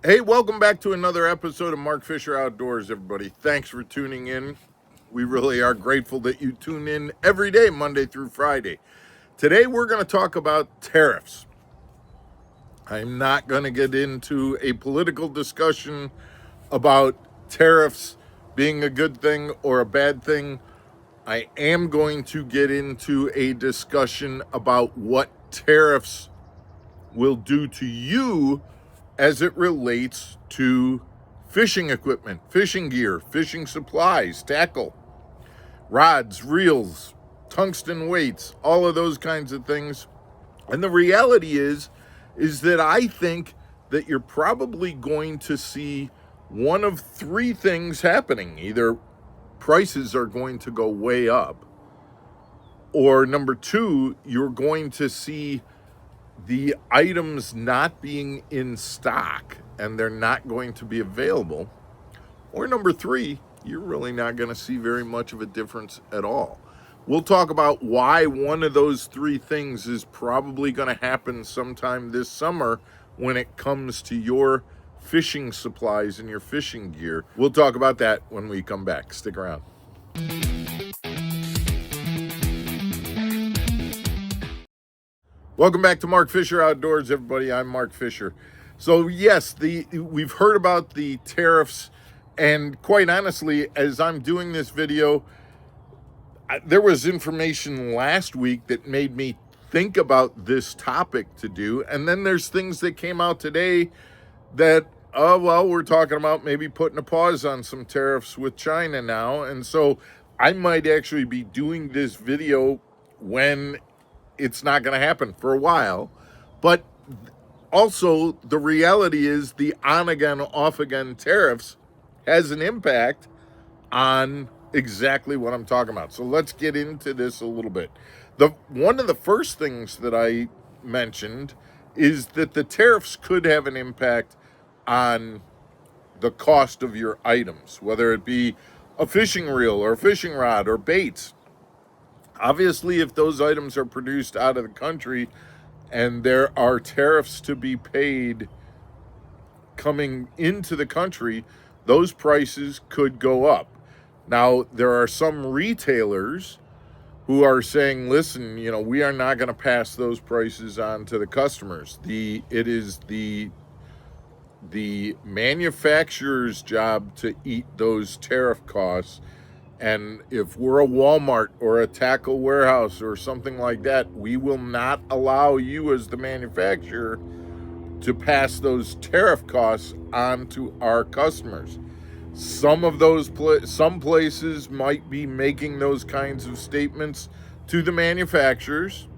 Hey, welcome back to another episode of Mark Fisher Outdoors, everybody. Thanks for tuning in. We really are grateful that you tune in every day, Monday through Friday. Today, we're going to talk about tariffs. I'm not going to get into a political discussion about tariffs being a good thing or a bad thing. I am going to get into a discussion about what tariffs will do to you as it relates to fishing equipment, fishing gear, fishing supplies, tackle, rods, reels, tungsten weights, all of those kinds of things. And the reality is that I think that you're probably going to see one of three things happening. Either prices are going to go way up, or number two, you're going to see the items not being in stock and they're not going to be available. Or number three, you're really not going to see very much of a difference at all. We'll talk about why one of those three things is probably going to happen sometime this summer when it comes to your fishing supplies and your fishing gear. We'll talk about that when we come back. Stick around. Welcome back to Mark Fisher Outdoors, everybody. I'm Mark Fisher. So yes, we've heard about the tariffs, and quite honestly, as I'm doing this video, there was information last week that made me think about this topic to do, and then there's things that came out today that, oh, well, we're talking about maybe putting a pause on some tariffs with China now, and so I might actually be doing this video when it's not going to happen for a while. But also, the reality is the on again, off again tariffs has an impact on exactly what I'm talking about. So let's get into this a little bit. One of the first things that I mentioned is that the tariffs could have an impact on the cost of your items, whether it be a fishing reel or a fishing rod or baits. Obviously, if those items are produced out of the country and there are tariffs to be paid coming into the country, those prices could go up. Now, there are some retailers who are saying, listen, we are not going to pass those prices on to the customers. It is the manufacturer's job to eat those tariff costs. And if we're a Walmart or a tackle warehouse or something like that, we will not allow you as the manufacturer to pass those tariff costs on to our customers. Some places might be making those kinds of statements to the manufacturers,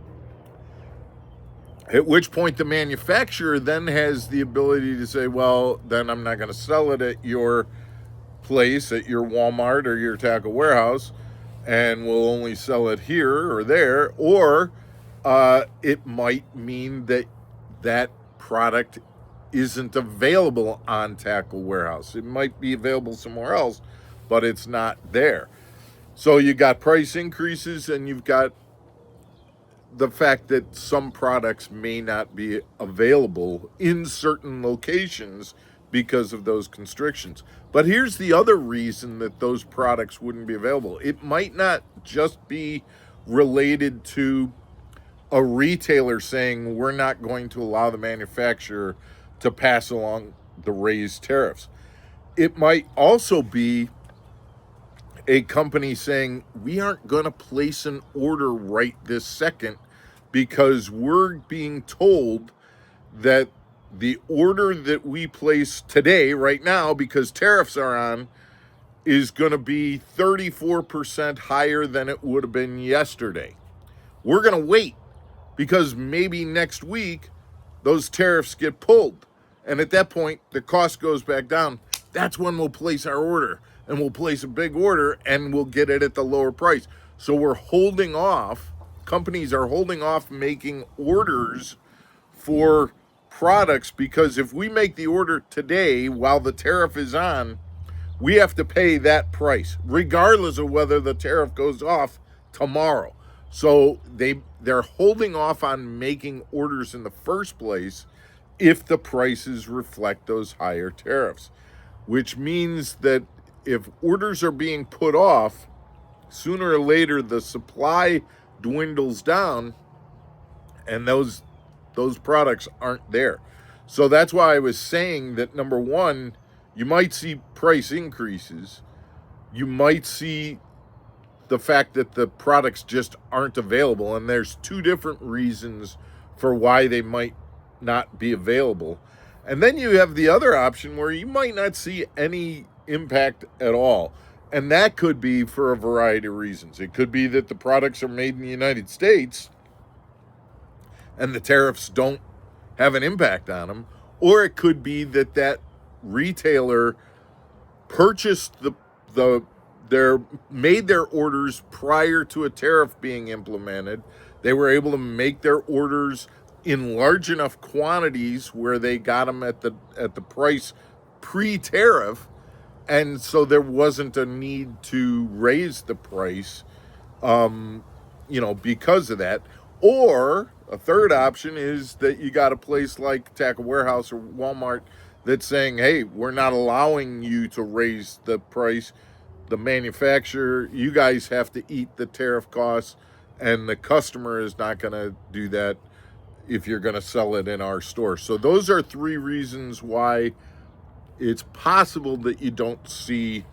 at which point the manufacturer then has the ability to say, well, then I'm not going to sell it at your place, at your Walmart or your tackle warehouse, and we'll only sell it here or there. Or it might mean that that product isn't available on tackle warehouse. It might be available somewhere else, but it's not there. So you got price increases, and you've got the fact that some products may not be available in certain locations because of those constrictions. But here's the other reason that those products wouldn't be available. It might not just be related to a retailer saying we're not going to allow the manufacturer to pass along the raised tariffs. It might also be a company saying we aren't going to place an order right this second because we're being told that the order that we place today, right now, because tariffs are on, is going to be 34% higher than it would have been yesterday. We're going to wait because maybe next week those tariffs get pulled. And at that point, the cost goes back down. That's when we'll place our order, and we'll place a big order, and we'll get it at the lower price. So we're holding off. Companies are holding off making orders for products because if we make the order today while the tariff is on, we have to pay that price regardless of whether the tariff goes off tomorrow. So they're holding off on making orders in the first place if the prices reflect those higher tariffs, which means that if orders are being put off, sooner or later the supply dwindles down and those products aren't there. So that's why I was saying that number one, you might see price increases. You might see the fact that the products just aren't available, and there's two different reasons for why they might not be available. And then you have the other option where you might not see any impact at all. And that could be for a variety of reasons. It could be that the products are made in the United States and the tariffs don't have an impact on them, or it could be that that retailer purchased the their made their orders prior to a tariff being implemented. They were able to make their orders in large enough quantities where they got them at the price pre-tariff, and so there wasn't a need to raise the price, because of that. Or a third option is that you got a place like Tackle Warehouse or Walmart that's saying, hey, we're not allowing you to raise the price. The manufacturer, you guys have to eat the tariff costs, and the customer is not going to do that if you're going to sell it in our store. So those are three reasons why it's possible that you don't see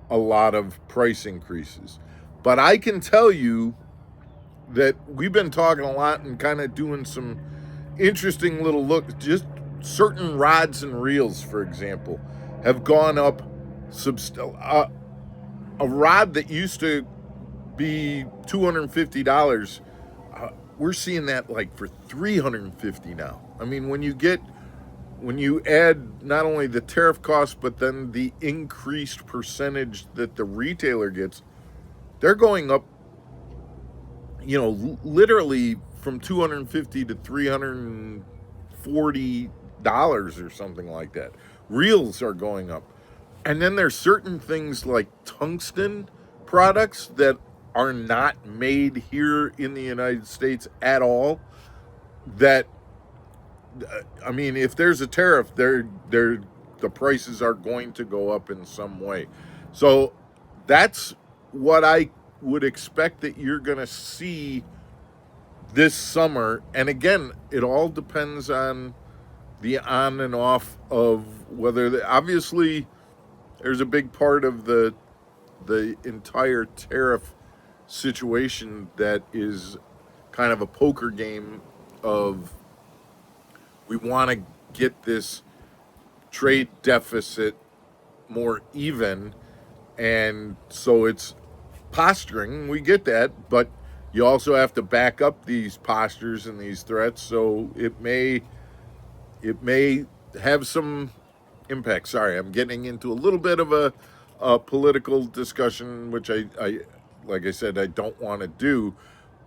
a lot of price increases. But I can tell you that we've been talking a lot and kind of doing some interesting little looks. Just certain rods and reels, for example, have gone up. A rod that used to be $250, we're seeing that like for $350 now. I mean, when you add not only the tariff cost but then the increased percentage that the retailer gets, they're going up, literally from 250 to $340 or something like that. Reels are going up. And then there's certain things like tungsten products that are not made here in the United States at all. That, I mean, if there's a tariff, the prices are going to go up in some way. So that's what I would expect that you're going to see this summer. And again, it all depends on the on and off of obviously there's a big part of the entire tariff situation that is kind of a poker game of, we want to get this trade deficit more even, and so it's posturing. We get that, but you also have to back up these postures and these threats, so it may have some impact. Sorry, I'm getting into a little bit of a political discussion, which I, like I said, I don't want to do,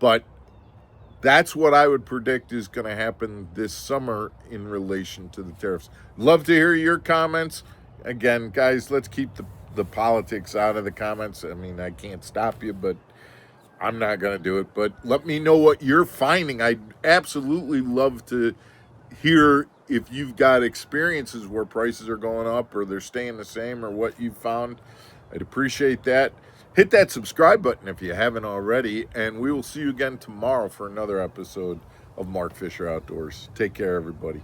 but that's what I would predict is going to happen this summer in relation to the tariffs. Love to hear your comments. Again, guys, let's keep the politics out of the comments. I mean, I can't stop you, but I'm not going to do it. But let me know what you're finding. I'd absolutely love to hear if you've got experiences where prices are going up or they're staying the same, or what you've found. I'd appreciate that. Hit that subscribe button if you haven't already, and we will see you again tomorrow for another episode of Mark Fisher Outdoors. Take care, everybody.